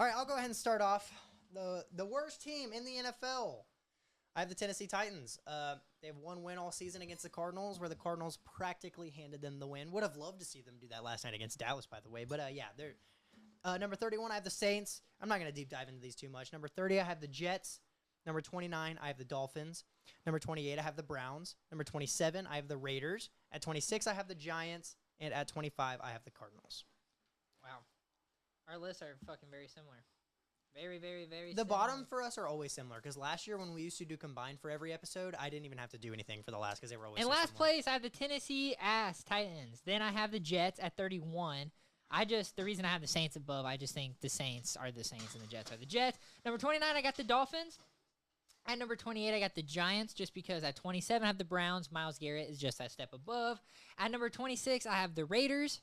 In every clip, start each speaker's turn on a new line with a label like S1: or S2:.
S1: All right, I'll go ahead and start off. The worst team in the NFL. I have the Tennessee Titans. They have one win all season against the Cardinals, where the Cardinals practically handed them the win. Would have loved to see them do that last night against Dallas, by the way. But yeah, they're number 31. I have the Saints. I'm not going to deep dive into these too much. Number 30, I have the Jets. Number 29, I have the Dolphins. Number 28, I have the Browns. Number 27, I have the Raiders. At 26, I have the Giants. And at 25, I have the Cardinals.
S2: Wow. Our lists are fucking very similar. Very, very, very
S1: The
S2: similar.
S1: bottom for us are always similar, because last year when we used to do combined for every episode, I didn't even have to do anything for the last, because they were always
S2: In
S1: so
S2: last
S1: similar.
S2: place, I have the Tennessee Titans. Then I have the Jets at 31. The reason I have the Saints above, I just think the Saints are the Saints and the Jets are the Jets. Number 29, I got the Dolphins. At number 28, I got the Giants, just because at 27, I have the Browns. Myles Garrett is just that step above. At number 26, I have the Raiders.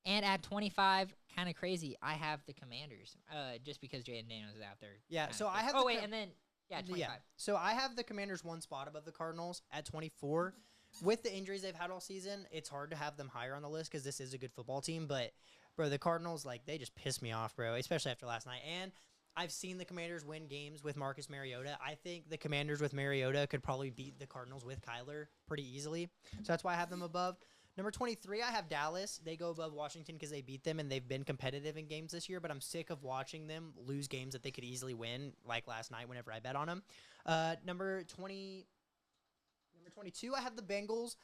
S2: And at 25, kind of crazy, I have the Commanders, just because Jaden Daniels is out there.
S1: Yeah, so I have
S2: Oh, wait, and then, 25.
S1: Yeah, so I have the Commanders one spot above the Cardinals at 24. With the injuries they've had all season, it's hard to have them higher on the list, because this is a good football team. But, bro, the Cardinals, they just piss me off, bro, especially after last night. And I've seen the Commanders win games with Marcus Mariota. I think the Commanders with Mariota could probably beat the Cardinals with Kyler pretty easily. So that's why I have them above. Number 23, I have Dallas. They go above Washington because they beat them, and they've been competitive in games this year, but I'm sick of watching them lose games that they could easily win, like last night whenever I bet on them. Number 22, I have the Bengals.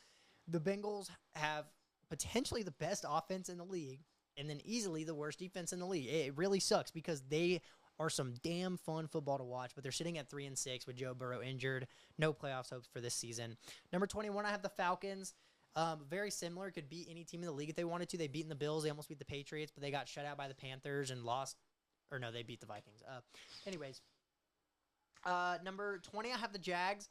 S1: The Bengals have potentially the best offense in the league, and then easily the worst defense in the league. It really sucks, because they are some damn fun football to watch, but they're sitting at 3-6 with Joe Burrow injured. No playoffs hopes for this season. Number 21, I have the Falcons. Very similar. Could beat any team in the league if they wanted to. They beat the Bills. They almost beat the Patriots, but they got shut out by the Panthers and lost. Or no, they beat the Vikings. Anyways, number 20, I have the Jags.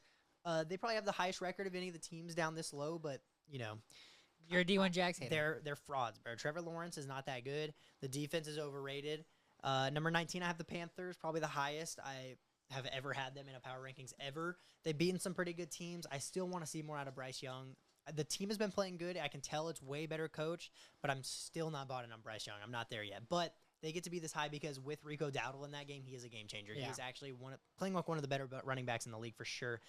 S1: They probably have the highest record of any of the teams down this low, but,
S2: You're a D1 Jags hater.
S1: they're frauds, bro. Trevor Lawrence is not that good. The defense is overrated. Number 19, I have the Panthers, probably the highest. I have ever had them in a power rankings ever. They've beaten some pretty good teams. I still want to see more out of Bryce Young. The team has been playing good. I can tell it's way better coached, but I'm still not bought in on Bryce Young. I'm not there yet. But they get to be this high because with Rico Dowdle in that game, he is a game changer.
S2: Yeah.
S1: He is actually playing like one of the better running backs in the league for sure.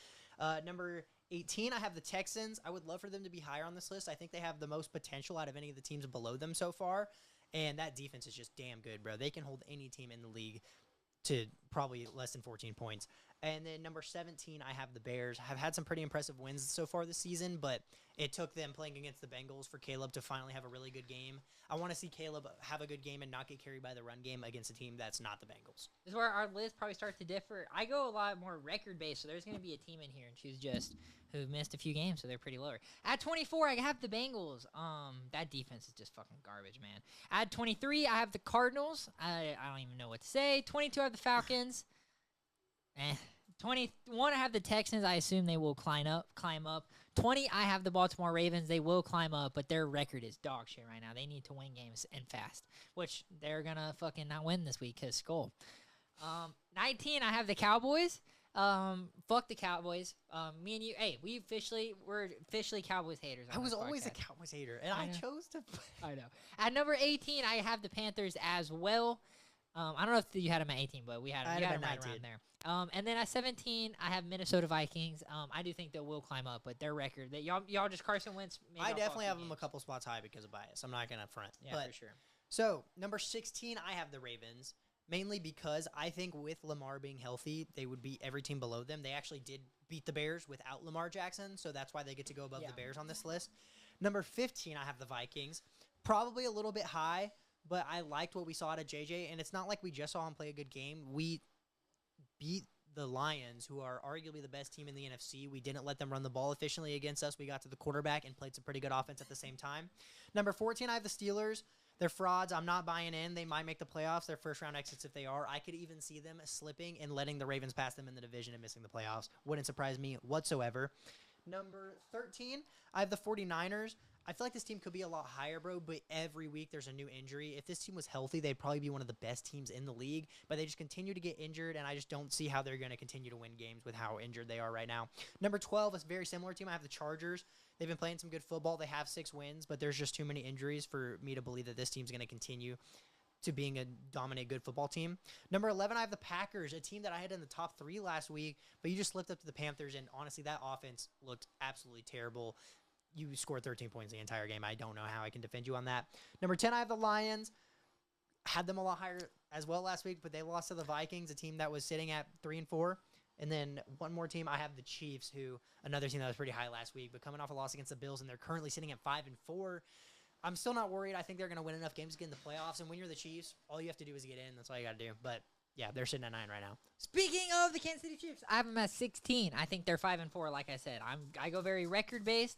S1: Number 18, I have the Texans. I would love for them to be higher on this list. I think they have the most potential out of any of the teams below them so far. And that defense is just damn good, bro. They can hold any team in the league to probably less than 14 points. And then number 17, I have the Bears. Have had some pretty impressive wins so far this season, but it took them playing against the Bengals for Caleb to finally have a really good game. I want to see Caleb have a good game and not get carried by the run game against a team that's not the Bengals.
S2: This is where our list probably starts to differ. I go a lot more record-based, so there's going to be a team in here and choose just who missed a few games, so they're pretty lower. At 24, I have the Bengals. That defense is just fucking garbage, man. At 23, I have the Cardinals. I don't even know what to say. 22, I have the Falcons. 21, I have the Texans. I assume they will climb up. 20, I have the Baltimore Ravens. They will climb up, but their record is dog shit right now. They need to win games and fast, which they're gonna fucking not win this week because Skull. 19, I have the Cowboys. Fuck the Cowboys. Me and you, hey, we're officially Cowboys haters.
S1: I was always a Cowboys hater, and I chose to.
S2: I know. At number 18, I have the Panthers as well. I don't know if you had them at 18, but we had them right around there. And then at 17, I have Minnesota Vikings. I do think they will climb up, but their record, y'all just Carson Wentz.
S1: I definitely have them a couple spots high because of bias. I'm not gonna front.
S2: Yeah, for sure.
S1: So number 16, I have the Ravens, mainly because I think with Lamar being healthy, they would beat every team below them. They actually did beat the Bears without Lamar Jackson, so that's why they get to go above the Bears on this list. Number 15, I have the Vikings, probably a little bit high. But I liked what we saw out of JJ, and it's not like we just saw him play a good game. We beat the Lions, who are arguably the best team in the NFC. We didn't let them run the ball efficiently against us. We got to the quarterback and played some pretty good offense at the same time. Number 14, I have the Steelers. They're frauds. I'm not buying in. They might make the playoffs. They're first-round exits if they are. I could even see them slipping and letting the Ravens pass them in the division and missing the playoffs. Wouldn't surprise me whatsoever. Number 13, I have the 49ers. I feel like this team could be a lot higher, bro, but every week there's a new injury. If this team was healthy, they'd probably be one of the best teams in the league, but they just continue to get injured, and I just don't see how they're going to continue to win games with how injured they are right now. Number 12 is a very similar team. I have the Chargers. They've been playing some good football. They have 6 wins, but there's just too many injuries for me to believe that this team's going to continue to being a dominant, good football team. Number 11, I have the Packers, a team that I had in the top 3 last week, but you just slipped up to the Panthers, and honestly, that offense looked absolutely terrible. You scored 13 points the entire game. I don't know how I can defend you on that. Number 10, I have the Lions. Had them a lot higher as well last week, but they lost to the Vikings, a team that was sitting at 3-4. And then one more team, I have the Chiefs, who another team that was pretty high last week, but coming off a loss against the Bills, and they're currently sitting at 5-4. I'm still not worried. I think they're going to win enough games to get in the playoffs. And when you're the Chiefs, all you have to do is get in. That's all you got to do. But yeah, they're sitting at 9 right now.
S2: Speaking of the Kansas City Chiefs, I have them at 16. I think they're 5-4. Like I said, I go very record based,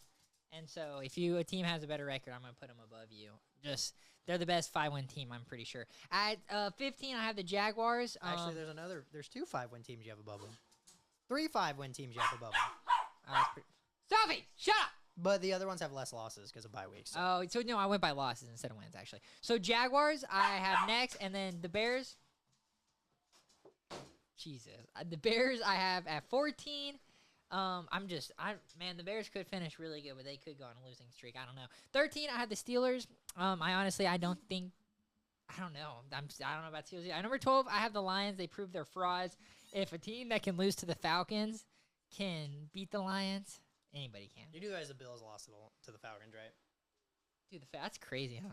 S2: and so if a team has a better record, I'm gonna put them above you. They're the best 5-win team, I'm pretty sure. At 15, I have the Jaguars.
S1: Actually, there's 2 5-win teams you have above them. 3 5-win teams you have above them.
S2: Sophie, shut up.
S1: But the other ones have less losses because of bye weeks. So.
S2: Oh, so no, I went by losses instead of wins, actually. So Jaguars, I have next, and then the Bears. Jesus. The Bears, I have at 14. The Bears could finish really good, but they could go on a losing streak. I don't know. 13, I have the Steelers. I don't know. I don't know about Steelers. At number 12, I have the Lions. They proved they're frauds. If a team that can lose to the Falcons can beat the Lions, anybody can.
S1: You do realize the Bills lost to the Falcons, right?
S2: Dude, that's crazy, huh?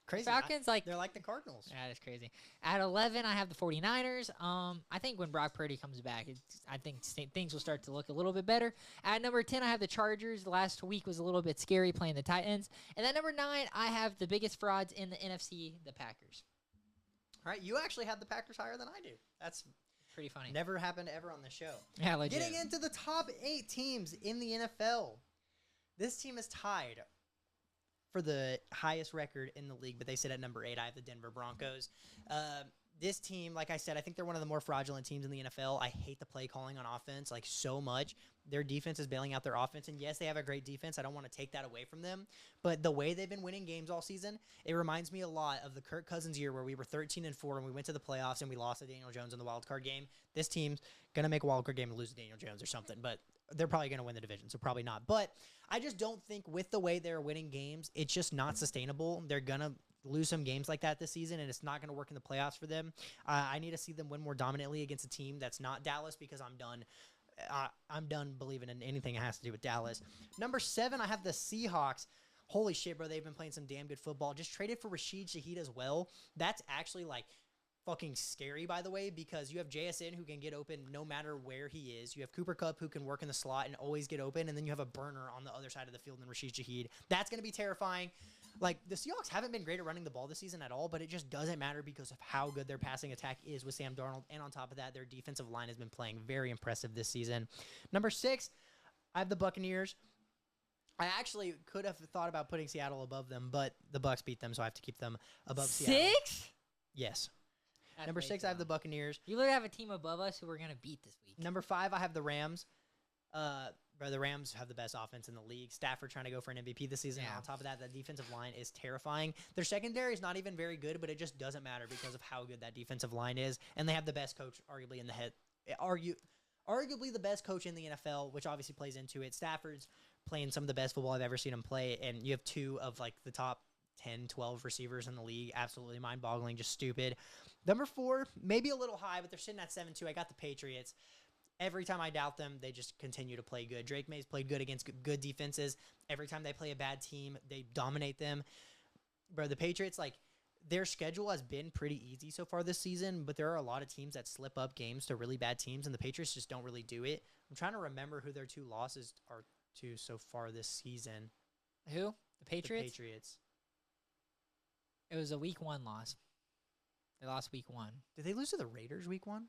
S1: Crazy.
S2: Falcons,
S1: they're like the Cardinals.
S2: Yeah, that's crazy. At 11, I have the 49ers. I think when Brock Purdy comes back, I think things will start to look a little bit better. At number 10, I have the Chargers. Last week was a little bit scary playing the Titans. And at number 9, I have the biggest frauds in the NFC, the Packers.
S1: All right, you actually have the Packers higher than I do. That's
S2: pretty funny.
S1: Never happened ever on the show.
S2: Yeah, legit.
S1: Getting into the top 8 teams in the NFL. This team is tied for the highest record in the league, but they sit at number 8. I have the Denver Broncos. This team, like I said, I think they're one of the more fraudulent teams in the NFL. I hate the play calling on offense so much. Their defense is bailing out their offense, and yes, they have a great defense. I don't want to take that away from them, but the way they've been winning games all season, it reminds me a lot of the Kirk Cousins year where we were 13-4 and we went to the playoffs and we lost to Daniel Jones in the wild card game. This team's going to make a wild card game and lose to Daniel Jones or something, but they're probably going to win the division, so probably not. But I just don't think with the way they're winning games, it's just not sustainable. They're going to lose some games like that this season, and it's not going to work in the playoffs for them. I need to see them win more dominantly against a team that's not Dallas because I'm done. I'm done believing in anything that has to do with Dallas. Number 7, I have the Seahawks. Holy shit, bro. They've been playing some damn good football. Just traded for Rashid Shaheed as well. That's actually fucking scary, by the way, because you have JSN who can get open no matter where he is. You have Cooper Kupp who can work in the slot and always get open, and then you have a burner on the other side of the field in Rashid Shaheed. That's going to be terrifying. The Seahawks haven't been great at running the ball this season at all, but it just doesn't matter because of how good their passing attack is with Sam Darnold, and on top of that, their defensive line has been playing very impressive this season. Number 6, I have the Buccaneers. I actually could have thought about putting Seattle above them, but the Bucs beat them, so I have to keep them above Seattle.
S2: 6?
S1: Yes.
S2: That's
S1: Number 6, I have the Buccaneers.
S2: You literally have a team above us who we're going to beat this week.
S1: Number 5, I have the Rams. The Rams have the best offense in the league. Stafford trying to go for an MVP this season. Yeah. On top of that, the defensive line is terrifying. Their secondary is not even very good, but it just doesn't matter because of how good that defensive line is. And they have the best coach, arguably the best coach in the NFL, which obviously plays into it. Stafford's playing some of the best football I've ever seen him play, and you have 2 of the top 10, 12 receivers in the league. Absolutely mind-boggling, just stupid. Number 4, maybe a little high, but they're sitting at 7-2. I got the Patriots. Every time I doubt them, they just continue to play good. Drake May's played good against good defenses. Every time they play a bad team, they dominate them. Bro, the Patriots, their schedule has been pretty easy so far this season, but there are a lot of teams that slip up games to really bad teams, and the Patriots just don't really do it. I'm trying to remember who their 2 losses are to so far this season.
S2: Who? The Patriots?
S1: The Patriots.
S2: It was a week 1 loss. They lost week 1.
S1: Did they lose to the Raiders week 1?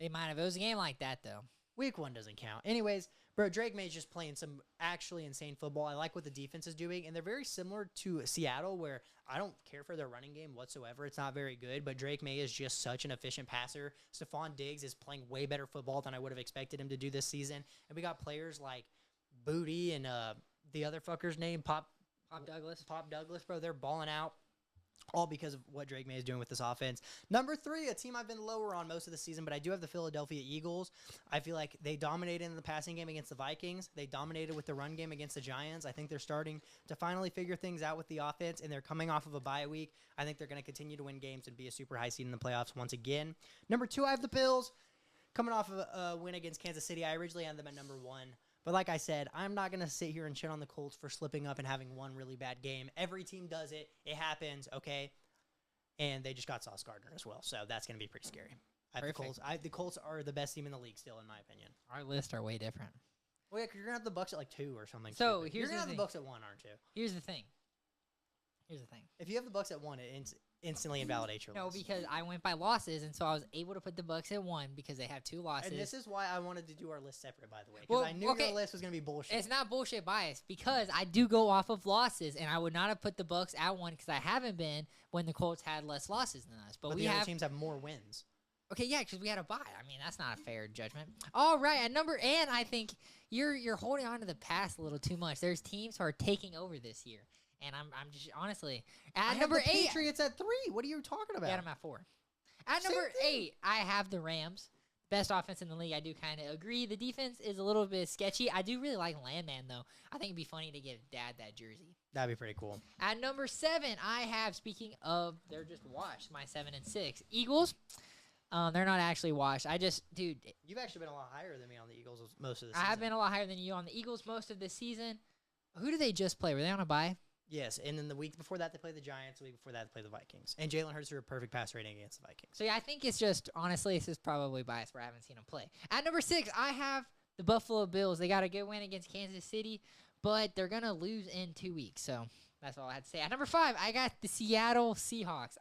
S2: They might have. It was a game like that, though.
S1: Week 1 doesn't count. Anyways, bro, Drake May's just playing some actually insane football. I like what the defense is doing, and they're very similar to Seattle, where I don't care for their running game whatsoever. It's not very good, but Drake May is just such an efficient passer. Stephon Diggs is playing way better football than I would have expected him to do this season. And we got players like Booty and the other fucker's name, Pop Douglas. Pop Douglas, bro. They're balling out. all because of what Drake May is doing with this offense. Number 3, a team I've been lower on most of the season, but I do have the Philadelphia Eagles. I feel like they dominated in the passing game against the Vikings. They dominated with the run game against the Giants. I think they're starting to finally figure things out with the offense, and they're coming off of a bye week. I think they're going to continue to win games and be a super high seed in the playoffs once again. Number 2, I have the Bills. Coming off of a win against Kansas City, I originally had them at number 1. But like I said, I'm not going to sit here and shit on the Colts for slipping up and having one really bad game. Every team does it. It happens, okay? And they just got Sauce Gardner as well, so that's going to be pretty scary. The Colts are the best team in the league still, in my opinion.
S2: Our lists are way different.
S1: Well, yeah, because you're going to have the Bucks at like 2 or something.
S2: So
S1: stupid.
S2: here's
S1: You're going to
S2: the
S1: have
S2: thing.
S1: the Bucks at 1, aren't you?
S2: Here's the thing.
S1: If you have the Bucks at 1, it instantly invalidates your
S2: No,
S1: list.
S2: because I went by losses, and so I was able to put the Bucks at 1 because they have 2 losses.
S1: And this is why I wanted to do our list separate, by the way, because I knew your list was going to be bullshit.
S2: It's not bullshit bias because I do go off of losses, and I would not have put the Bucks at 1 because I haven't been when the Colts had less losses than us. But we
S1: the
S2: have
S1: other teams have more wins.
S2: Okay, yeah, because we had a bye. I mean, that's not a fair judgment. All right, and I think you're holding on to the past a little too much. There's teams who are taking over this year, and I'm just honestly at number 8.
S1: Patriots at 3. What are you talking about?
S2: Yeah, I'm at 4. At number 8, I have the Rams. Best offense in the league. I do kind of agree. The defense is a little bit sketchy. I do really like Landman, though. I think it'd be funny to give Dad that jersey.
S1: That'd be pretty cool.
S2: At number 7, I have, speaking of, they're just washed, my 7 and 6. Eagles. They're not actually washed. Dude.
S1: You've actually been a lot higher than me on the Eagles most of the season.
S2: I have been a lot higher than you on the Eagles most of this season. Who do they just play? Were they on a bye?
S1: Yes, and then the week before that, they played the Giants. The week before that, they played the Vikings. And Jalen Hurts threw a perfect pass rating against the Vikings.
S2: So, yeah, I think it's just, honestly, this is probably biased where I haven't seen them play. At number 6, I have the Buffalo Bills. They got a good win against Kansas City, but they're going to lose in 2 weeks. So, that's all I had to say. At number 5, I got the Seattle Seahawks.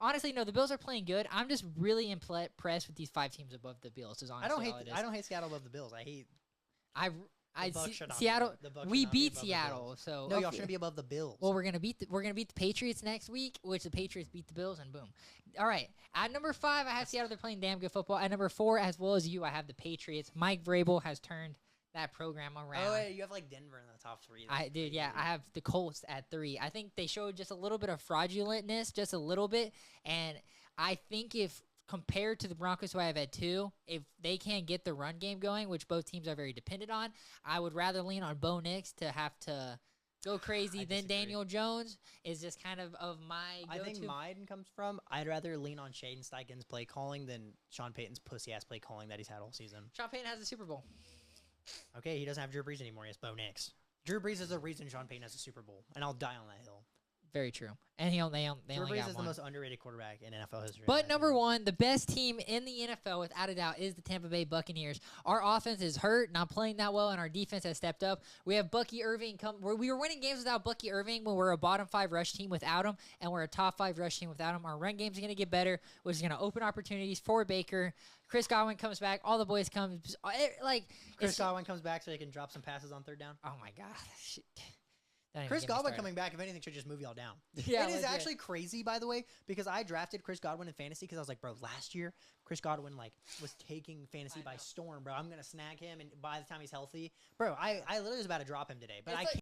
S2: Honestly, no, the Bills are playing good. I'm just really impressed with these 5 teams above the Bills. Is honestly
S1: I don't hate Seattle above the Bills. I hate
S2: Seattle. We beat
S1: above the
S2: Seattle,
S1: Bills.
S2: so
S1: No, y'all shouldn't be above the Bills.
S2: Well, we're gonna beat the Patriots next week, which the Patriots beat the Bills, and boom. All right, at number 5, I have Seattle. They're playing damn good football. At number 4, as well as you, I have the Patriots. Mike Vrabel has turned that program around.
S1: Oh, yeah, you have like Denver in the top 3.
S2: I have the Colts at 3. I think they showed just a little bit of fraudulentness, just a little bit, and I think if compared to the Broncos, who I have at 2, if they can't get the run game going, which both teams are very dependent on, I would rather lean on Bo Nix to have to go crazy than Daniel Jones is just kind of my go-to.
S1: I think mine comes from I'd rather lean on Shaden Steichen's play calling than Sean Payton's pussy-ass play calling that he's had all season.
S2: Sean Payton has a Super Bowl.
S1: Okay, he doesn't have Drew Brees anymore. He has Bo Nix. Drew Brees is the reason Sean Payton has a Super Bowl, and I'll die on that hill.
S2: Very true. And they only
S1: Drew Brees
S2: got
S1: is
S2: one.
S1: the most underrated quarterback in NFL history.
S2: But number 1, the best team in the NFL, without a doubt, is the Tampa Bay Buccaneers. Our offense is hurt, not playing that well, and our defense has stepped up. We have Bucky Irving we were winning games without Bucky Irving when we're a bottom 5 rush team without him, and we're a top 5 rush team without him. Our run game's going to get better, which is going to open opportunities for Baker. Chris Godwin comes back. All the boys come.
S1: Chris Godwin comes back so he can drop some passes on 3rd down.
S2: Oh, my God. Shit.
S1: Chris Godwin coming back, if anything, should just move y'all down.
S2: Yeah,
S1: it is actually crazy, by the way, because I drafted Chris Godwin in fantasy because I was like, bro, last year, Chris Godwin was taking fantasy by storm, bro. I'm going to snag him, and by the time he's healthy, bro, I literally was about to drop him today, but I can't.